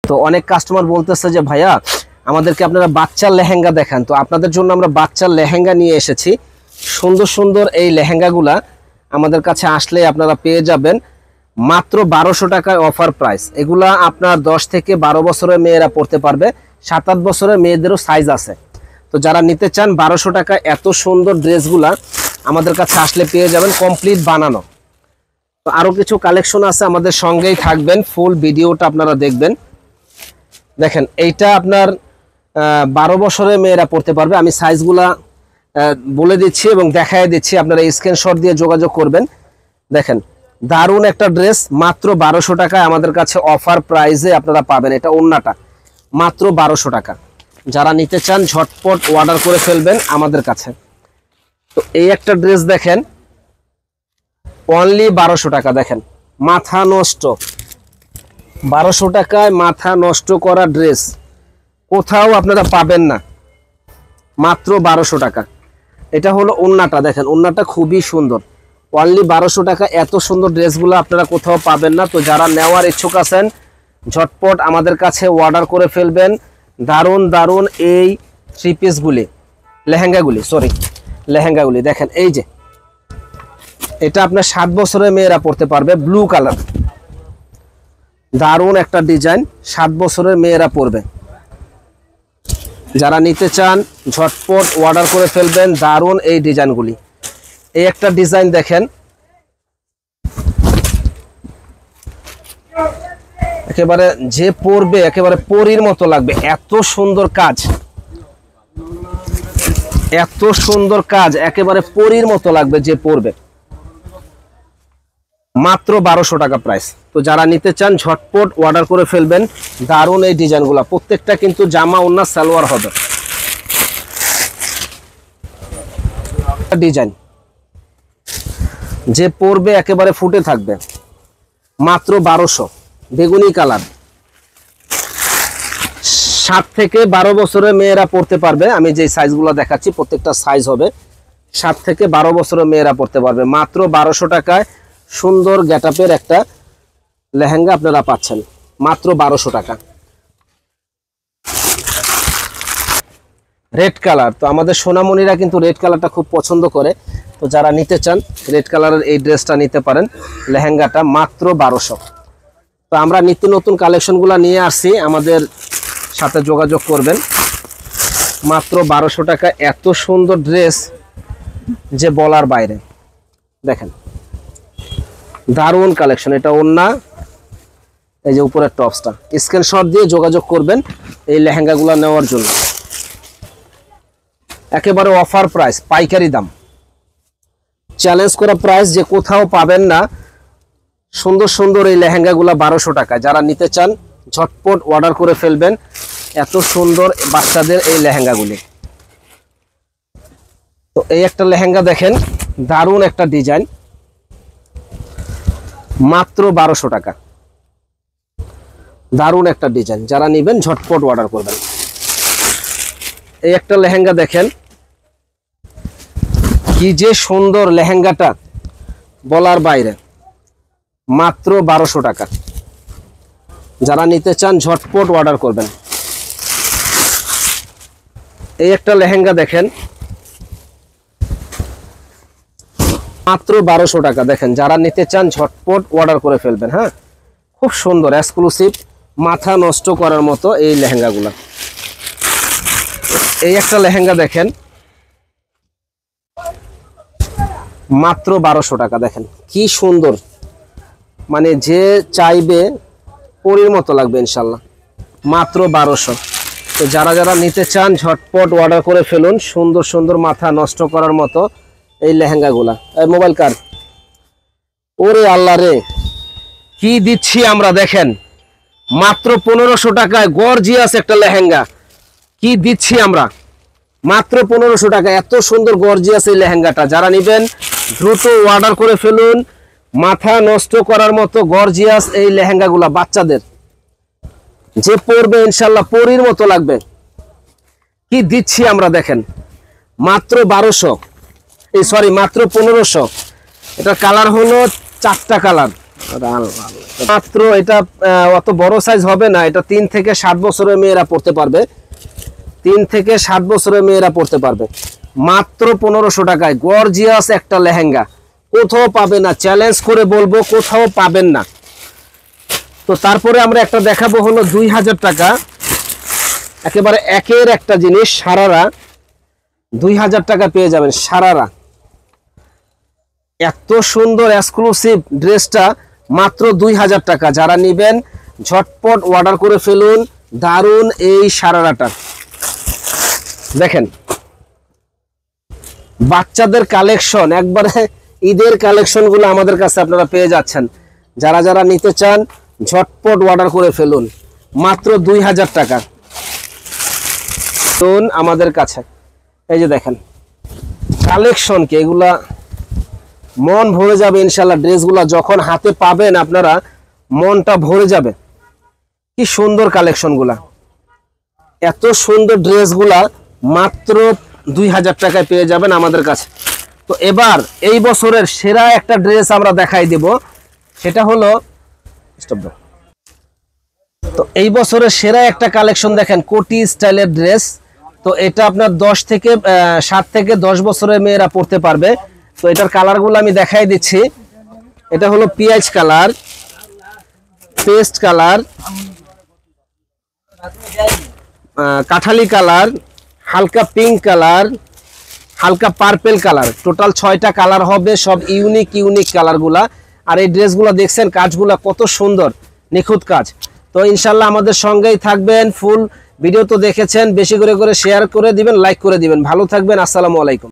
তো অনেক কাস্টমার বলতেছে যে ভাইয়া আমাদেরকে আপনারা বাচ্চার লেহেঙ্গা দেখান, তো আপনাদের জন্য আমরা বাচ্চার লেহেঙ্গা নিয়ে এসেছি। সুন্দর সুন্দর এই লেহেঙ্গাগুলা আমাদের কাছে আসলে আপনারা পেয়ে যাবেন মাত্র 1200 টাকায় অফার প্রাইস। এগুলা আপনার 10 থেকে 12 বছরের মেয়েরা পরতে পারবে, 7-8 বছরের মেয়েদেরও সাইজ আছে। তো যারা নিতে চান 1200 টাকায় এত সুন্দর ড্রেসগুলা আমাদের কাছে আসলে পেয়ে যাবেন কমপ্লিট বানানো। তো আরও কিছু কালেকশন আছে, আমাদের সঙ্গেই থাকবেন, ফুল ভিডিওটা আপনারা দেখবেন। দেখেন এইটা আপনার 12 বছরের মেয়েরা পড়তে পারবে। আমি সাইজগুলা বলে দিচ্ছি এবং দেখাই দিচ্ছি, আপনারা স্ক্রিনশট দিয়ে যোগাযোগ করবেন। দেখেন দারুণ একটা ড্রেস, মাত্র 1200 টাকায় আমাদের কাছে অফার প্রাইসে আপনারা পাবেন। এটা ওড়নাটা মাত্র 1200 টাকা। যারা নিতে চান ঝটপট অর্ডার করে ফেলবেন আমাদের কাছে। তো এই একটা ড্রেস দেখেন অনলি 1200 টাকা। দেখেন মাথা নষ্ট, 1200 টাকায় মাথা নষ্ট করা ড্রেস কোথাও আপনারা পাবেন না, মাত্র 1200 টাকা। এটা হলো ওড়নাটা, দেখেন ওড়নাটা খুবই সুন্দর, অনলি 1200 টাকা। এত সুন্দর ড্রেসগুলো আপনারা কোথাও পাবেন না। তো যারা নেওয়ার ইচ্ছুক আছেন ঝটপট আমাদের কাছে অর্ডার করে ফেলবেন। দারুণ দারুণ এই থ্রি পিসগুলি, লেহেঙ্গাগুলি দেখেন। এই যে এটা আপনার 7 বছরের মেয়েরা পড়তে পারবে, ব্লু কালার, দারুণ একটা ডিজাইন, 7 বছরের মেয়েরা পরবে। যারা নিতে চান ঝটপট অর্ডার করে ফেলবেন। দারুণ এই ডিজাইনগুলি। এই একটা ডিজাইন দেখেন, একেবারে যে পরবে একেবারে পরীর মতো লাগবে, এত সুন্দর কাজ, এত সুন্দর কাজ, একেবারে পরীর মতো লাগবে যে পরবে। মাত্র 1200 টাকা প্রাইস। তো যারা নিতে চান ঝটপট অর্ডার করে ফেলবেন। দারুণ এই ডিজাইনগুলো, প্রত্যেকটা কিন্তু জামা ওড়না সালোয়ার হবে। ডিজাইন যে পরবে একেবারে ফুটে থাকবে, মাত্র 1200। বেগুনি কালার, 7 থেকে 12 বছরের মেয়েরা পড়তে পারবে। আমি যে সাইজগুলো দেখাচ্ছি প্রত্যেকটা সাইজ হবে, 7 থেকে 12 বছরের মেয়েরা পড়তে পারবে। মাত্র 1200 টাকায় সুন্দর গেটআপের একটা লেহেঙ্গা আপনারা পাচ্ছেন, মাত্র 1200 টাকা। রেড কালার, তো আমাদের সোনামণিরা কিন্তু রেড কালারটা খুব পছন্দ করে। তো যারা নিতে চান রেড কালারের এই ড্রেসটা নিতে পারেন, লেহেঙ্গাটা মাত্র 1200। তো আমরা নিত্য নতুন কালেকশনগুলো নিয়ে আসছি, আমাদের সাথে যোগাযোগ করবেন। মাত্র 1200 টাকা এত সুন্দর ড্রেস যে বলার বাইরে। দেখেন দারুণ কালেকশন। এটা ওড়না, এই যে উপরের টপসটা, স্ক্রিনশট দিয়ে যোগাযোগ করবেন এই লেহেঙ্গাগুলো নেওয়ার জন্য। একেবারে অফার প্রাইস, পাইকারি দাম, চ্যালেঞ্জ করা প্রাইস যে কোথাও পাবেন না। সুন্দর সুন্দর এই লেহেঙ্গাগুলো 1200 টাকা। যারা নিতে চান ঝটপট অর্ডার করে ফেলবেন। এত সুন্দর বাচ্চাদের এই লেহেঙ্গাগুলি। তো এই একটা লেহেঙ্গা দেখেন, দারুণ একটা ডিজাইন, মাত্র 1200 টাকা। দারুণ একটা ডিজাইন, যারা নেবেন ঝটপট অর্ডার করবেন। এই একটা লেহেঙ্গা দেখেন, কি যে সুন্দর লেহেঙ্গাটা বলার বাইরে, মাত্র 1200 টাকা। যারা নিতে চান ঝটপট অর্ডার করবেন। এই একটা লেহেঙ্গা দেখেন, মাত্র 1200 টাকা। দেখেন যারা নিতে চান ঝটপট অর্ডার করে ফেলবেন। হ্যাঁ, খুব সুন্দর এক্সক্লুসিভ, মাথা নষ্ট করার মতো এই লেহেঙ্গাগুলো। এই একটা লেহেঙ্গা দেখেন, মাত্র 1200 টাকা। দেখেন কি সুন্দর, মানে যে চাইবে পরীর মতো লাগবে ইনশাল্লাহ, মাত্র 1200। তো যারা যারা নিতে চান ঝটপট অর্ডার করে ফেলুন। সুন্দর সুন্দর মাথা নষ্ট করার মতো এই লেহেঙ্গাগুলা। মোবাইল কার, ওরে আল্লাহ রে, কি দিচ্ছি আমরা। দেখেন মাত্র 1500 টাকায় গর্জিয়াস একটা লেহেঙ্গা কি দিচ্ছি আমরা, মাত্র 1500 টাকা। এত সুন্দর গর্জিয়াস এই লেহেঙ্গাটা, যারা নেবেন দ্রুত অর্ডার করে ফেলুন। মাথা নষ্ট করার মতো গর্জিয়াস এই লেহেঙ্গাগুলা বাচ্চাদের, যে পরবে ইনশাল্লাহ পরীর মতো লাগবে। কি দিচ্ছি আমরা দেখেন, মাত্র 1200, মাত্র 1500। এটা কালার হলো 4টা কালার। মাত্র এটা অত বড় সাইজ হবে না, এটা 3 থেকে 7 বছরের মেয়েরা পড়তে পারবে, 3 থেকে 7 বছরের মেয়েরা পড়তে পারবে মাত্র 1500 টাকায়। গর্জিয়াস একটা লেহেঙ্গা, কোথাও পাবে না, চ্যালেঞ্জ করে বলবো কোথাও পাবেন না। তো তারপরে আমরা একটা দেখাবো হলো 2000 টাকা, একেবারে একের একটা জিনিস, সারারা 2000 টাকা পেয়ে যাবেন। সারারা এত সুন্দর এক্সক্লুসিভ ড্রেসটা মাত্র 2000 টাকা। যারা নেবেন ঝটপট অর্ডার করে ফেলুন। দারুন এই সারারাটা দেখেন, বাচ্চাদের কালেকশন, একবারে ঈদের কালেকশনগুলো আমাদের কাছে আপনারা পেয়ে যাচ্ছেন। যারা যারা নিতে চান ঝটপট অর্ডার করে ফেলুন, মাত্র 2000 টাকা আমাদের কাছে। এই যে দেখেন কালেকশন, কি এগুলা মন ভরে যাবে ইনশাল্লাহ। ড্রেসগুলা যখন হাতে পাবেন আপনারা মনটা ভরে যাবে। কি সুন্দর কালেকশনগুলা, এত সুন্দর ড্রেসগুলা মাত্র 2000 টাকায় পেয়ে যাবেন আমাদের কাছে। তো এবার এই বছরের সেরা একটা ড্রেস আমরা দেখাই দেব, সেটা হলো তো এই বছরের সেরা একটা কালেকশন দেখেন, কোটি স্টাইলের ড্রেস। তো এটা আপনার 7 থেকে 10 বছরের মেয়েরা পড়তে পারবে। তো এটার কালারগুলো আমি দেখাই দিচ্ছি। এটা হলো পিঁয়াজ colour, paste colour, Kathali colour, হালকা পিঙ্ক কালার, হালকা পার্পেল কালার। টোটাল 6টা কালার হবে, সব ইউনিক ইউনিক কালারগুলা। আর এই ড্রেসগুলো দেখছেন কাজগুলা কত সুন্দর, নিখুঁত কাজ। তো ইনশাল্লাহ আমাদের সঙ্গেই থাকবেন। ফুল ভিডিও তো দেখেছেন, বেশি করে শেয়ার করে দিবেন, লাইক করে দিবেন। ভালো থাকবেন, আসসালামু আলাইকুম।